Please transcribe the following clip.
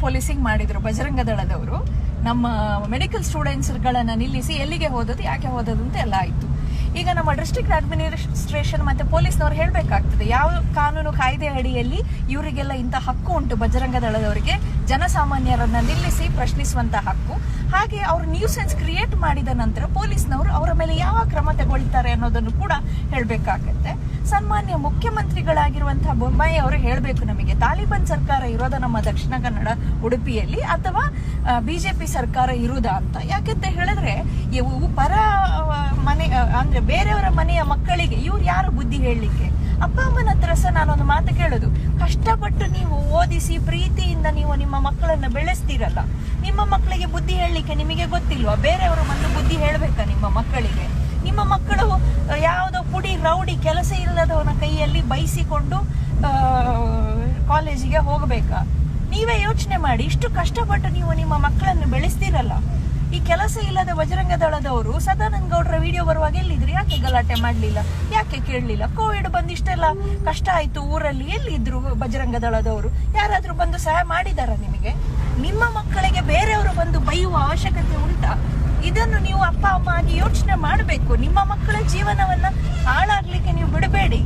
Policing ಮಾಡಿದ್ರು ಬಜರಂಗ ದಳದವರು. ನಮ್ಮ medical ಸ್ಟೂಡೆಂಟ್ಸ್ಗಳನ್ನ ನಿಲ್ಲಿಸಿ ಎಲ್ಲಿಗೆ ಹೋದದ್ದು, ಯಾಕೆ ಹೋದದ್ದು ಅಂತ ಎಲ್ಲ ಆಯ್ತು. ಈಗ ನಮ್ಮ ಡಿಸ್ಟ್ರಿಕ್ಟ್ ಅಡ್ಮಿನಿಸ್ಟ್ರೇಷನ್ ಮತ್ತೆ ಪೊಲೀಸ್ನವ್ರು ಹೇಳ್ಬೇಕಾಗ್ತದೆ ಯಾವ ಕಾನೂನು ಕಾಯ್ದೆ ಅಡಿಯಲ್ಲಿ ಇವರಿಗೆಲ್ಲ ಇಂಥ ಹಕ್ಕು ಉಂಟು, ಬಜರಂಗ ದಳದವರಿಗೆ ಜನಸಾಮಾನ್ಯರನ್ನ ನಿಲ್ಲಿಸಿ ಪ್ರಶ್ನಿಸುವಂತ ಹಕ್ಕು. ಹಾಗೆ ಅವರು ನ್ಯೂಸೆನ್ಸ್ ಕ್ರಿಯೇಟ್ ಮಾಡಿದ ನಂತರ ಪೊಲೀಸ್ನವರು ಅವರ ಮೇಲೆ ಯಾವ ಕ್ರಮ ತಗೊಳ್ತಾರೆ ಅನ್ನೋದನ್ನು ಕೂಡ ಹೇಳ್ಬೇಕಾಗತ್ತೆ. ಸನ್ಮಾನ್ಯ ಮುಖ್ಯಮಂತ್ರಿಗಳಾಗಿರುವಂತಹ ಬೊಮ್ಮಾಯಿ ಅವರು ಹೇಳ್ಬೇಕು ನಮಗೆ, ತಾಲಿಬಾನ್ ಸರ್ಕಾರ ಇರೋದ ನಮ್ಮ ದಕ್ಷಿಣ ಕನ್ನಡ ಉಡುಪಿಯಲ್ಲಿ ಅಥವಾ ಬಿಜೆಪಿ ಸರ್ಕಾರ ಇರುವುದಾ ಅಂತ. ಯಾಕೆಂತ ಹೇಳಿದ್ರೆ ಇವು ಪರ ಮನೆ ಅಂದ್ರೆ ಬೇರೆಯವರ ಮನೆಯ ಮಕ್ಕಳಿಗೆ ಇವ್ರು ಯಾರು ಬುದ್ಧಿ ಹೇಳಲಿಕ್ಕೆ? ಅಪ್ಪ ಅಮ್ಮನ ಹತ್ರ ಸಹ ನಾನೊಂದು ಮಾತು ಕೇಳೋದು, ಕಷ್ಟಪಟ್ಟು ನೀವು ಓದಿಸಿ ಪ್ರೀತಿಯಿಂದ ನೀವು ನಿಮ್ಮ ಮಕ್ಕಳನ್ನ ಬೆಳೆಸ್ತೀರಲ್ಲ, ನಿಮ್ಮ ಮಕ್ಕಳಿಗೆ ಬುದ್ಧಿ ಹೇಳಲಿಕ್ಕೆ ನಿಮಗೆ ಗೊತ್ತಿಲ್ವಾ? ಬೇರೆಯವರು ಬಂದು ಬುದ್ಧಿ ಹೇಳ್ಬೇಕಾ ನಿಮ್ಮ ಮಕ್ಕಳಿಗೆ? ನಿಮ್ಮ ಮಕ್ಕಳು ಯಾವುದೋ ಪುಡಿ ರೌಡಿ ಕೆಲಸ ಇಲ್ಲದವನ ಕೈಯಲ್ಲಿ ಬೈಸಿಕೊಂಡು ಕಾಲೇಜಿಗೆ ಹೋಗಬೇಕಾ? ನೀವೇ ಯೋಚನೆ ಮಾಡಿ. ಇಷ್ಟು ಕಷ್ಟಪಟ್ಟು ನೀವು ನಿಮ್ಮ ಮಕ್ಕಳನ್ನು ಬೆಳೆಸ್ತೀರಲ್ಲ. ಈ ಕೆಲಸ ಇಲ್ಲದ ಬಜರಂಗ ದಳದವರು ಸದಾನಂದ ಗೌಡರ ವಿಡಿಯೋ ಬರುವಾಗ ಎಲ್ಲಿದ್ರು? ಯಾಕೆ ಗಲಾಟೆ ಮಾಡ್ಲಿಲ್ಲ? ಯಾಕೆ ಕೇಳಲಿಲ್ಲ? ಕೋವಿಡ್ ಬಂದಿಷ್ಟೆಲ್ಲ ಕಷ್ಟ ಆಯ್ತು ಊರಲ್ಲಿ, ಎಲ್ಲಿದ್ರು ಬಜರಂಗ ದಳದವರು? ಯಾರಾದ್ರೂ ಬಂದು ಸಹಾಯ ಮಾಡಿದಾರ ನಿಮಗೆ? ನಿಮ್ಮ ಮಕ್ಕಳಿಗೆ ಬೇರೆಯವರು ಬಂದು ಬೈಯುವ ಅವಶ್ಯಕತೆ ಉಂಟಾ? ಇದನ್ನು ನೀವು ಅಪ್ಪ ಅಮ್ಮ ಆಗಿ ಯೋಚನೆ ಮಾಡಬೇಕು. ನಿಮ್ಮ ಮಕ್ಕಳ ಜೀವನವನ್ನ ಹಾಳಾಗ್ಲಿಕ್ಕೆ ನೀವು ಬಿಡಬೇಡಿ.